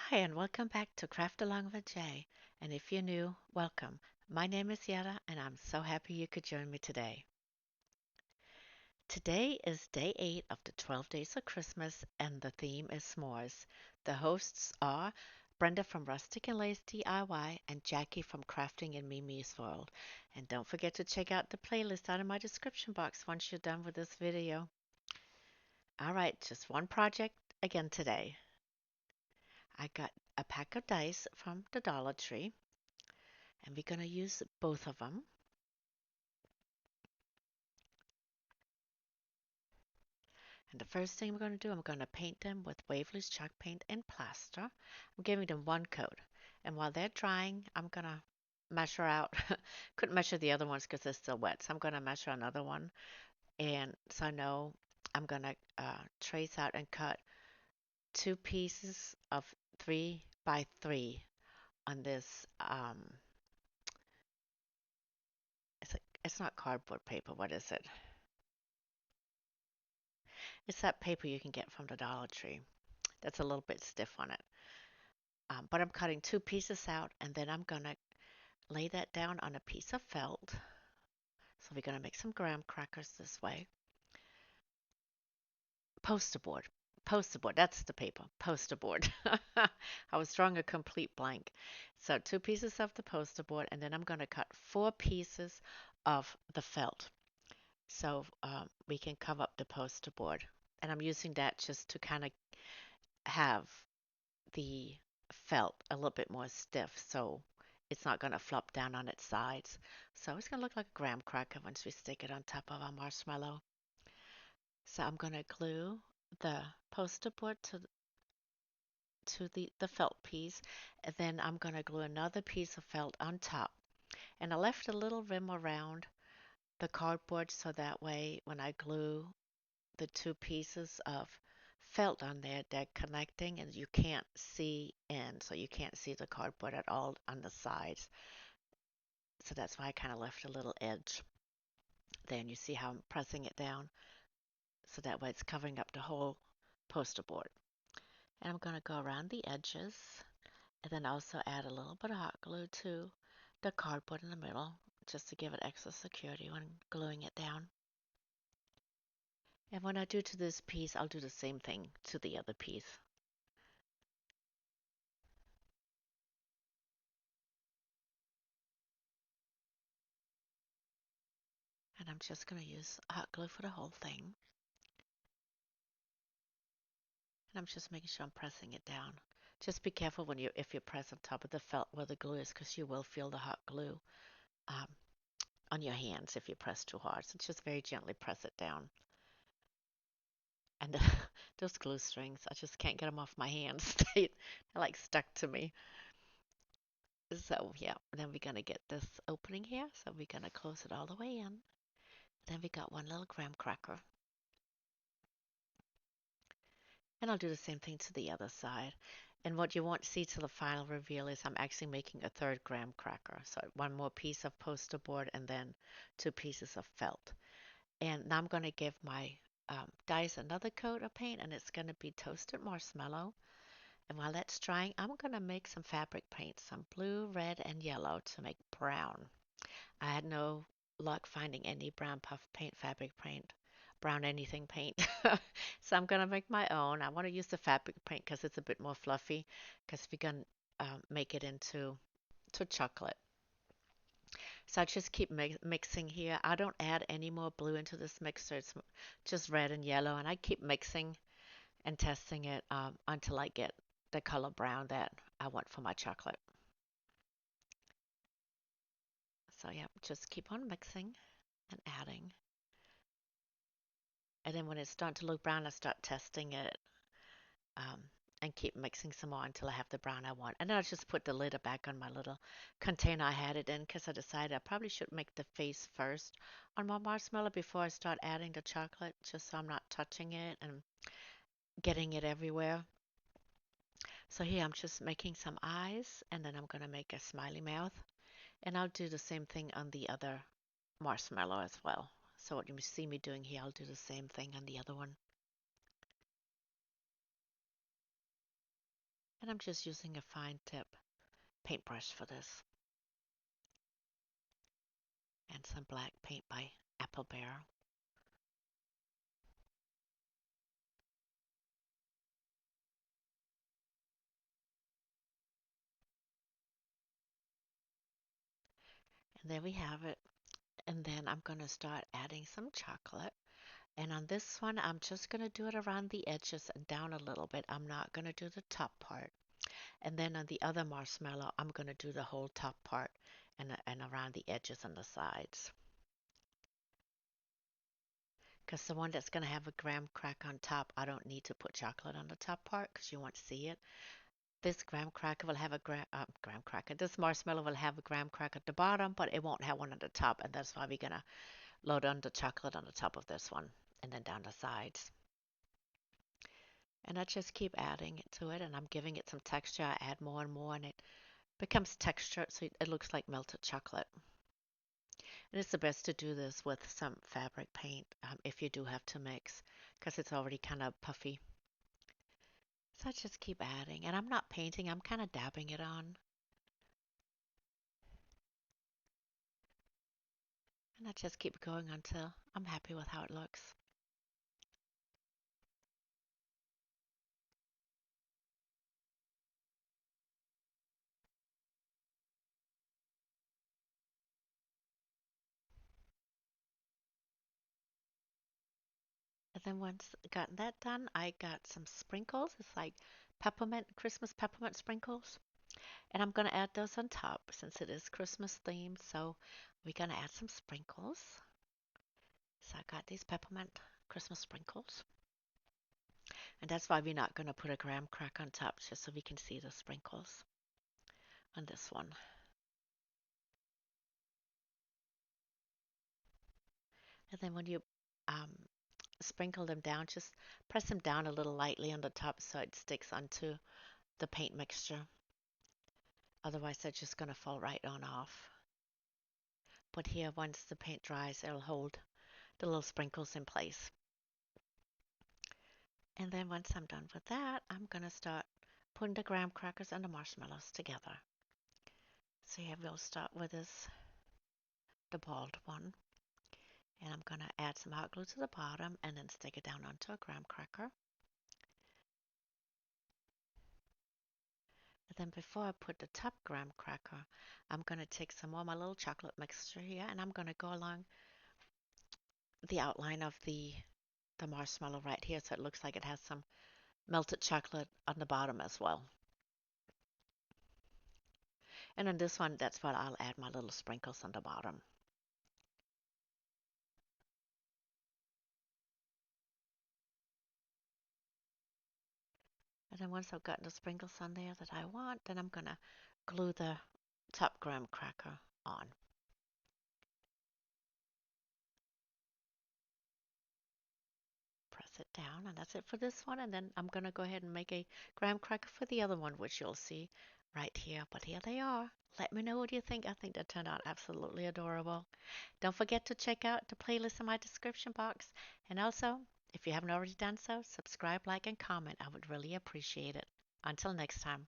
Hi, and welcome back to Craft Along with Jay. And if you're new, welcome. My name is Yetta, and I'm so happy you could join me today. Today is day 8 of the 12 Days of Christmas, and the theme is s'mores. The hosts are Brenda from Rustic and Lace DIY and Jackie from Crafting in Mimi's World. And don't forget to check out the playlist out in my description box once you're done with this video. All right, just one project again today. I got a pack of dice from the Dollar Tree, and we're going to use both of them. And the first thing we're going to do, I'm going to paint them with Waverly's chalk paint and plaster. I'm giving them one coat. And while they're drying, I'm going to measure out. Couldn't measure the other ones because they're still wet. So I'm going to measure another one. And so I know I'm going to trace out and cut 2 pieces of 3 by 3 on this. It's not cardboard paper. What is it? It's that paper you can get from the Dollar Tree. That's a little bit stiff on it. But I'm cutting 2 pieces out, and then I'm going to lay that down on a piece of felt. So we're going to make some graham crackers this way. Poster board. Poster board. That's the paper. Poster board. I was drawing a complete blank. So 2 pieces of the poster board, and then I'm going to cut 4 pieces of the felt. So we can cover up the poster board. And I'm using that just to kind of have the felt a little bit more stiff so it's not going to flop down on its sides. So it's going to look like a graham cracker once we stick it on top of our marshmallow. So I'm going to glue the poster board to the felt piece, and then I'm going to glue another piece of felt on top. And I left a little rim around the cardboard so that way when I glue the 2 pieces of felt on there, they're connecting and you can't see in, so you can't see the cardboard at all on the sides. So that's why I kind of left a little edge there, and you see how I'm pressing it down, so that way it's covering up the whole poster board. And I'm going to go around the edges and then also add a little bit of hot glue to the cardboard in the middle just to give it extra security when gluing it down. And when I do to this piece, I'll do the same thing to the other piece. And I'm just going to use hot glue for the whole thing. And I'm just making sure I'm pressing it down. Just be careful if you press on top of the felt where the glue is, because you will feel the hot glue um, on your hands if you press too hard. So just very gently press it down. And those glue strings, I just can't get them off my hands. They're like stuck to me. So yeah, then we're gonna get this opening here. So we're gonna close it all the way in. Then we got one little graham cracker. And I'll do the same thing to the other side. And what you won't see till the final reveal is I'm actually making a third graham cracker. So one more piece of poster board and then 2 pieces of felt. And now I'm going to give my dice another coat of paint, and it's going to be toasted marshmallow. And while that's drying, I'm going to make some fabric paint, some blue, red, and yellow to make brown. I had no luck finding any brown puff paint, fabric paint, brown anything paint. So I'm going to make my own. I want to use the fabric paint because it's a bit more fluffy, because we're going to make it into chocolate. So I just keep mixing here. I don't add any more blue into this mixer. It's just red and yellow. And I keep mixing and testing it until I get the color brown that I want for my chocolate. So yeah, just keep on mixing and adding. And then when it's starting to look brown, I start testing it um, and keep mixing some more until I have the brown I want. And then I'll just put the lid back on my little container I had it in, because I decided I probably should make the face first on my marshmallow before I start adding the chocolate, just so I'm not touching it and getting it everywhere. So here I'm just making some eyes, and then I'm going to make a smiley mouth. And I'll do the same thing on the other marshmallow as well. So what you see me doing here, I'll do the same thing on the other one. And I'm just using a fine tip paintbrush for this. And some black paint by Apple Barrel. And there we have it. And then I'm going to start adding some chocolate. And on this one, I'm just going to do it around the edges and down a little bit. I'm not going to do the top part. And then on the other marshmallow, I'm going to do the whole top part and around the edges and the sides. Because the one that's going to have a graham cracker on top, I don't need to put chocolate on the top part because you won't see it. This graham cracker will have a graham cracker. This marshmallow will have a graham cracker at the bottom, but it won't have one on the top. And that's why we're going to load on the chocolate on the top of this one and then down the sides. And I just keep adding it to it, and I'm giving it some texture. I add more and more, and it becomes textured, so it looks like melted chocolate. And it's the best to do this with some fabric paint if you do have to mix, because it's already kind of puffy. So I just keep adding, and I'm not painting, I'm kind of dabbing it on. And I just keep going until I'm happy with how it looks. And then once I got that done, I got some sprinkles. It's like peppermint, Christmas peppermint sprinkles. And I'm going to add those on top since it is Christmas themed. So we're going to add some sprinkles. So I got these peppermint Christmas sprinkles. And that's why we're not going to put a graham cracker on top, just so we can see the sprinkles on this one. And then when you um, sprinkle them down, just press them down a little lightly on the top so it sticks onto the paint mixture. Otherwise, they're just going to fall right on off. But here, once the paint dries, it'll hold the little sprinkles in place. And then once I'm done with that, I'm going to start putting the graham crackers and the marshmallows together. So here we'll start with the bald one. And I'm going to add some hot glue to the bottom and then stick it down onto a graham cracker. And then before I put the top graham cracker, I'm going to take some more of my little chocolate mixture here and I'm going to go along the outline of the marshmallow right here so it looks like it has some melted chocolate on the bottom as well. And on this one, that's what I'll add my little sprinkles on the bottom. And then once I've gotten the sprinkles on there that I want, then I'm going to glue the top graham cracker on. Press it down, and that's it for this one. And then I'm going to go ahead and make a graham cracker for the other one, which you'll see right here. But here they are. Let me know what you think. I think they turned out absolutely adorable. Don't forget to check out the playlist in my description box. And also, if you haven't already done so, subscribe, like, and comment. I would really appreciate it. Until next time.